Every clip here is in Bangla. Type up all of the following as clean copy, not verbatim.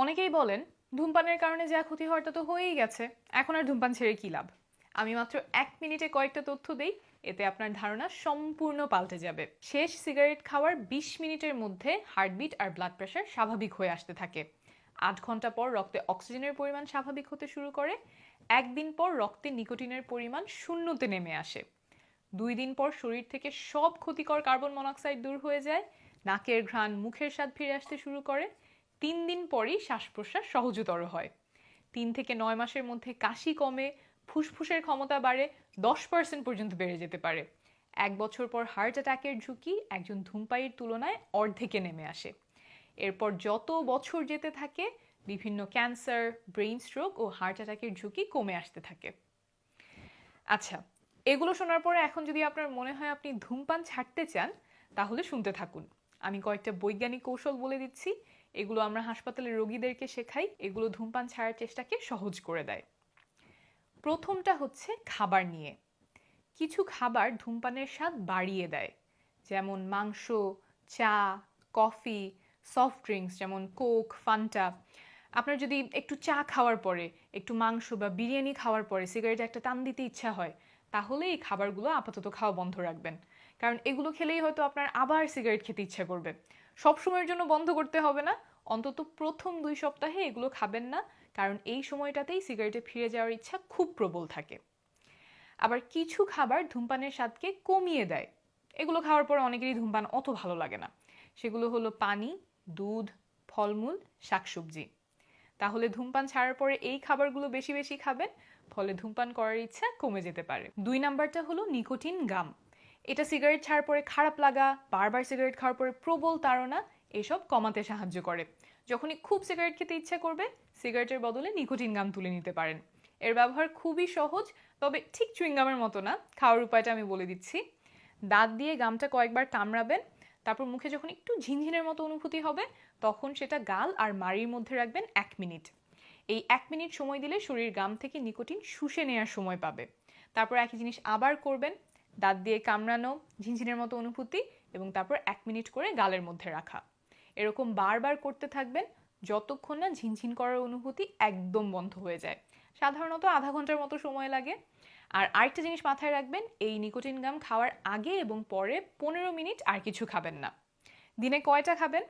অনেকেই বলেন ধূমপানের কারণে যা ক্ষতি হওয়ার তা তো হয়েই গেছে, এখন আর ধূমপান ছেড়ে কি লাভ। আমি মাত্র 1 মিনিটে কয়েকটা তথ্য দেই, এতে আপনার ধারণা সম্পূর্ণ পাল্টে যাবে। শেষ সিগারেট খাওয়ার 20 মিনিটের মধ্যে হার্টবিট আর ব্লাড প্রেশার স্বাভাবিক হয়ে আসতে থাকে। 8 ঘন্টা পর রক্তে অক্সিজেনের পরিমাণ স্বাভাবিক হতে শুরু করে। একদিন পর রক্তে নিকোটিনের পরিমাণ শূন্যতে নেমে আসে। 2 দিন পর শরীর থেকে সব ক্ষতিকর কার্বন মনোক্সাইড দূর হয়ে যায়। নাকের ঘ্রাণ, মুখের স্বাদ ফিরে আসতে শুরু করে। 3 দিন পরই শ্বাস প্রশ্বাস সহজতর হয়। 3 থেকে 9 মাসের মধ্যে কাশি কমে, ফুসফুসের ক্ষমতা বাড়ে, 10% পর্যন্ত বেড়ে যেতে পারে। 1 বছর পর হার্ট অ্যাটাকের ঝুঁকি একজন ধূমপায়ীর তুলনায় অর্ধেকে নেমে আসে। এরপর যত বছর যেতে থাকে, বিভিন্ন ক্যান্সার, ব্রেইন স্ট্রোক ও হার্ট অ্যাটাকের ঝুঁকি কমে আসতে থাকে। আচ্ছা, এগুলো শোনার পরে এখন যদি আপনার মনে হয় আপনি ধূমপান ছাড়তে চান, তাহলে শুনতে থাকুন। আমি কয়েকটা বৈজ্ঞানিক কৌশল বলে দিচ্ছি, এগুলো আমরা হাসপাতালের রোগীদেরকে শেখাই, এগুলো ধূমপান ছাড়ার চেষ্টাকে সহজ করে দেয়। প্রথমটা হচ্ছে খাবার নিয়ে। কিছু খাবার ধূমপানের স্বাদ বাড়িয়ে দেয়, যেমন মাংস, চা, কফি, সফট ড্রিঙ্কস যেমন কোক, ফান্টা। আপনার যদি একটু চা খাওয়ার পরে, একটু মাংস বা বিরিয়ানি খাওয়ার পরে সিগারেট একটা টান দিতে ইচ্ছা হয়, তাহলে এই খাবারগুলো আপাতত খাওয়া বন্ধ রাখবেন। কারণ এগুলো খেলেই হয়তো আপনার আবার সিগারেট খেতে ইচ্ছা করবে। সব সময়ের জন্য বন্ধ করতে হবে না, অন্তত প্রথম 2 সপ্তাহে এগুলো খাবেন না, কারণ এই সময়টাতেই সিগারেটে ফিরে যাওয়ার ইচ্ছা খুব প্রবল থাকে। আবার কিছু খাবার ধূমপানের স্বাদকে কমিয়ে দেয়, এগুলো খাওয়ার পর অনেকেরই ধূমপান অত ভালো লাগে না। সেগুলো হলো পানি, দুধ, ফলমূল, শাকসবজি। তাহলে ধূমপান ছাড়ার পরে এই খাবারগুলো বেশি বেশি খাবেন, ফলে ধূমপান করার ইচ্ছা কমে যেতে পারে। 2 নাম্বারটা হলো নিকোটিন গাম। এটা সিগারেট ছাড়ার পরে খারাপ লাগা, বারবার সিগারেট খাওয়ার পরে প্রবল তাড়না, এসব কমাতে সাহায্য করে। যখনই খুব সিগারেট খেতে ইচ্ছা করবে, সিগারেটের বদলে নিকোটিন গাম তুলে নিতে পারেন। এর ব্যবহার খুবই সহজ, তবে ঠিক চুইংগামের মতো না। খাওয়ার উপায়টা আমি বলে দিচ্ছি। দাঁত দিয়ে গামটা কয়েকবার কামড়াবেন, তারপর মুখে যখন একটু ঝিনঝিনের মতো অনুভূতি হবে, তখন সেটা গাল আর মাড়ির মধ্যে রাখবেন 1 মিনিট। এই 1 মিনিট সময় দিলে শরীর গাম থেকে নিকোটিন শুষে নেওয়ার সময় পাবে। তারপর একই জিনিস আবার করবেন, দাঁত দিয়ে কামড়ানো, ঝিনঝিনের মতো অনুভূতি, এবং তারপর 1 মিনিট করে গালের মধ্যে রাখা। এরকম বারবার করতে থাকবেন যতক্ষণ না ঝিনঝিন করার অনুভূতি একদম বন্ধ হয়ে যায়। সাধারণত আধা ঘন্টার মতো সময় লাগে। আর আরেকটা জিনিস মাথায় রাখবেন, এই নিকোটিন গাম খাওয়ার আগে এবং পরে 15 মিনিট আর কিছু খাবেন না। দিনে কয়টা খাবেন?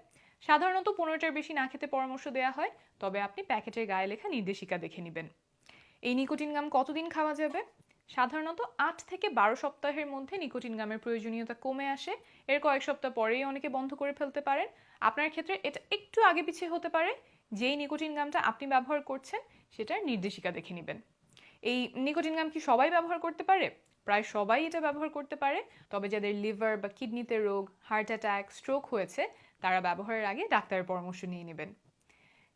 সাধারণত 15টার বেশি না খেতে পরামর্শ দেওয়া হয়, তবে আপনি প্যাকেটের গায়ে লেখা নির্দেশিকা দেখে নেবেন। এই নিকোটিন গাম কতদিন খাওয়া যাবে? সাধারণত 8 থেকে 12 সপ্তাহের মধ্যে নিকোটিন গামের প্রয়োজনীয়তা কমে আসে। এর কয়েক সপ্তাহ পরেই অনেকে বন্ধ করে ফেলতে পারেন। আপনার ক্ষেত্রে এটা একটু আগে পিছিয়ে হতে পারে। যেই নিকোটিন গামটা আপনি ব্যবহার করছেন, সেটার নির্দেশিকা দেখে নেবেন। এই নিকোটিন গাম কি সবাই ব্যবহার করতে পারে? প্রায় সবাই এটা ব্যবহার করতে পারে, তবে যাদের লিভার বা কিডনিতে রোগ, হার্ট অ্যাটাক, স্ট্রোক হয়েছে, তারা ব্যবহারের আগে ডাক্তারের পরামর্শ নিয়ে নেবেন।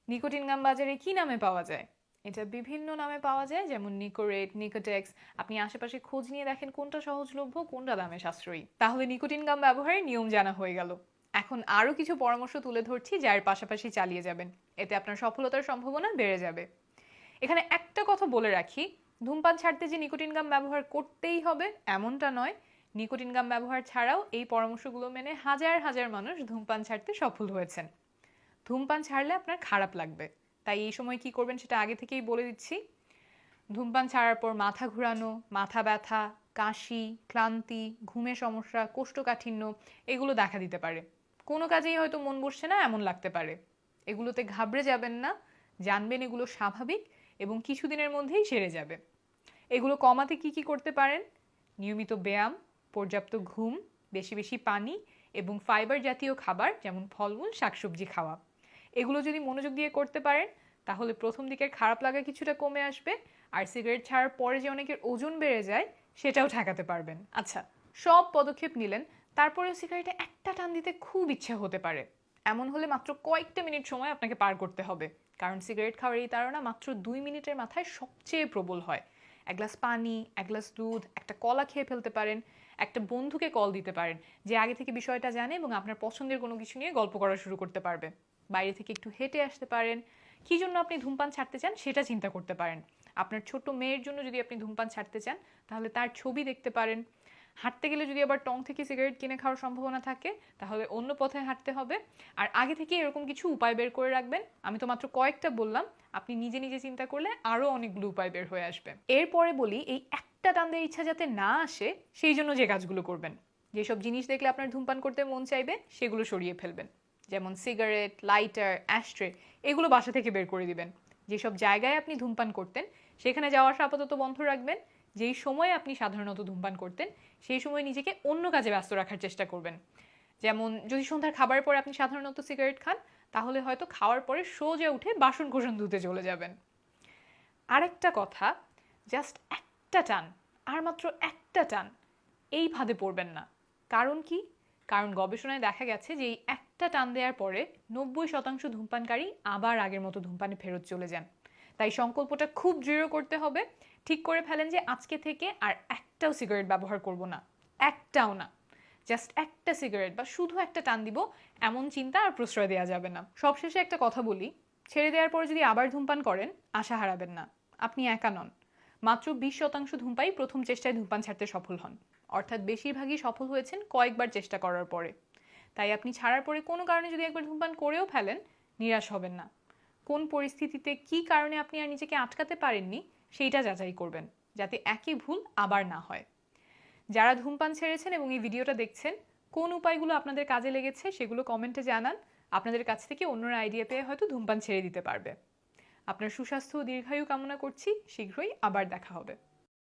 নিকোটিন গাম বাজারে কি নামে পাওয়া যায়? এটা বিভিন্ন নামে পাওয়া যায়, যেমন নিকোরেট, নিকোটেক্স। আপনি আশেপাশে খোঁজ নিয়ে দেখেন কোনটা সহজলভ্য, কোনটা দামে সাশ্রয়ী। তাহলে নিকোটিন গাম ব্যবহারের নিয়ম জানা হয়ে গেল। এখন আরও কিছু পরামর্শ তুলে ধরছি, যার পাশাপাশি চালিয়ে যাবেন। এতে আপনার সফলতার সম্ভাবনা বেড়ে যাবে। এখানে একটা কথা বলে রাখি, ধূমপান ছাড়তে যে নিকোটিন গাম ব্যবহার করতেই হবে এমনটা নয়। নিকোটিন গাম ব্যবহার ছাড়াও এই পরামর্শগুলো মেনে হাজার হাজার মানুষ ধূমপান ছাড়তে সফল হয়েছেন। ধূমপান ছাড়লে আপনার খারাপ লাগবে, তাই এই সময় কি করবেন সেটা আগে থেকেই বলে দিচ্ছি। ধূমপান ছাড়ার পর মাথা ঘোরানো, মাথা ব্যথা, কাশি, ক্লান্তি, ঘুমের সমস্যা, কোষ্ঠকাঠিন্য এগুলো দেখা দিতে পারে। কোনো কাজেই হয়তো মন বসছে না এমন লাগতে পারে। এগুলোতে ঘাবড়ে যাবেন না, জানবেন এগুলো স্বাভাবিক এবং কিছুদিনের মধ্যেই সেরে যাবে। এগুলো কমাতে কি কি করতে পারেন? নিয়মিত ব্যায়াম, পর্যাপ্ত ঘুম, বেশি বেশি পানি এবং ফাইবার জাতীয় খাবার যেমন ফলমূল, শাকসবজি খাওয়া। এগুলো যদি মনোযোগ দিয়ে করতে পারেন, তাহলে প্রথম দিকের খারাপ লাগা কিছুটা কমে আসবে, আর সিগারেট ছাড়ার পরে যে অনেকের ওজন বেড়ে যায় সেটাও ঠেকাতে পারবেন। আচ্ছা, সব পদক্ষেপ নিলেন, তারপরেও সিগারেটে একটা টান দিতে খুব ইচ্ছা হতে পারে। এমন হলে মাত্র কয়েকটা মিনিট সময় আপনাকে পার করতে হবে, কারণ সিগারেট খাওয়ার এই তাড়না মাত্র 2 মিনিটের মাথায় সবচেয়ে প্রবল হয়। 1 গ্লাস পানি, 1 গ্লাস দুধ, একটা কলা খেয়ে ফেলতে পারেন, একটা বন্ধুকে কল দিতে পারেন যে আগে থেকে বিষয়টা জানে এবং আপনার পছন্দের কোনো কিছু নিয়ে গল্প করা শুরু করতে পারবে। বাইরে থেকে একটু হেঁটে আসতে পারেন। কী জন্য আপনি ধূমপান ছাড়তে চান সেটা চিন্তা করতে পারেন। আপনার ছোট্ট মেয়ের জন্য যদি আপনি ধূমপান ছাড়তে চান, তাহলে তার ছবি দেখতে পারেন। হাঁটতে গেলে যদি আবার টং থেকে সিগারেট কিনে খাওয়ার সম্ভাবনা থাকে তাহলে অন্য পথে হাঁটতে হবে। আর আগে থেকে এরকম কিছু উপায় বের করে রাখবেন। আমি তো মাত্র কয়েকটা বললাম, আপনি নিজে নিজে চিন্তা করলে আরও অনেকগুলো উপায় বের হয়ে আসবে। এরপরে বলি, এই একটা টান দেওয়ার ইচ্ছা যাতে না আসে সেই জন্য যে কাজগুলো করবেন। যেসব জিনিস দেখলে আপনার ধূমপান করতে মন চাইবে সেগুলো সরিয়ে ফেলবেন, যেমন সিগারেট, লাইটার, অ্যাশট্রে, এগুলো বাসা থেকে বের করে দিবেন। যেসব জায়গায় আপনি ধূমপান করতেন সেখানে যাওয়া আসা আপাতত বন্ধ রাখবেন। যেই সময়ে আপনি সাধারণত ধূমপান করতেন সেই সময় নিজেকে অন্য কাজে ব্যস্ত রাখার চেষ্টা করবেন। যেমন যদি সন্ধ্যার খাবারের পরে আপনি সাধারণত সিগারেট খান, তাহলে হয়তো খাওয়ার পরে সোজা উঠে বাসন কোসন ধুতে চলে যাবেন। আরেকটা কথা, জাস্ট একটা টান, আর মাত্র একটা টান, এই ফাঁদে পড়বেন না। কারণ কি? কারণ গবেষণায় দেখা গেছে যে এই একটা টান দেওয়ার পরে 90% ধূমপানকারী আবার আগের মতো ধূমপানে ফেরত চলে যান। তাই সংকল্পটা খুব দৃঢ় করতে হবে। ঠিক করে ফেলেন যে আজকে থেকে আর একটাও সিগারেট ব্যবহার করব না, একটাও না। জাস্ট একটা সিগারেট বা শুধু একটা টান দিব, এমন চিন্তা আর প্রশ্রয় দেওয়া যাবে না। সবশেষে একটা কথা বলি, ছেড়ে দেওয়ার পরে যদি আবার ধূমপান করেন, আশা হারাবেন না। আপনি একা নন। মাত্র 20% ধূমপাই প্রথম চেষ্টায় ধূমপান ছাড়তে সফল হন। অর্থাৎ বেশিরভাগই সফল হয়েছেন কয়েকবার চেষ্টা করার পরে। তাই আপনি ছাড়ার পরে কোনো কারণে যদি একবার ধূমপান করেও ফেলেন, নিরাশ হবেন না। কোন পরিস্থিতিতে কি কারণে আপনি আর নিজেকে আটকাতে পারেননি সেইটা যাচাই করবেন, যাতে একই ভুল আবার না হয়। যারা ধূমপান ছেড়েছেন এবং এই ভিডিওটা দেখছেন, কোন উপায়গুলো আপনাদের কাজে লেগেছে সেগুলো কমেন্টে জানান। আপনাদের কাছ থেকে অন্যরা আইডিয়া পেয়ে হয়তো ধূমপান ছেড়ে দিতে পারবে। আপনার সুস্বাস্থ্য ও দীর্ঘায়ু কামনা করছি। শীঘ্রই আবার দেখা হবে।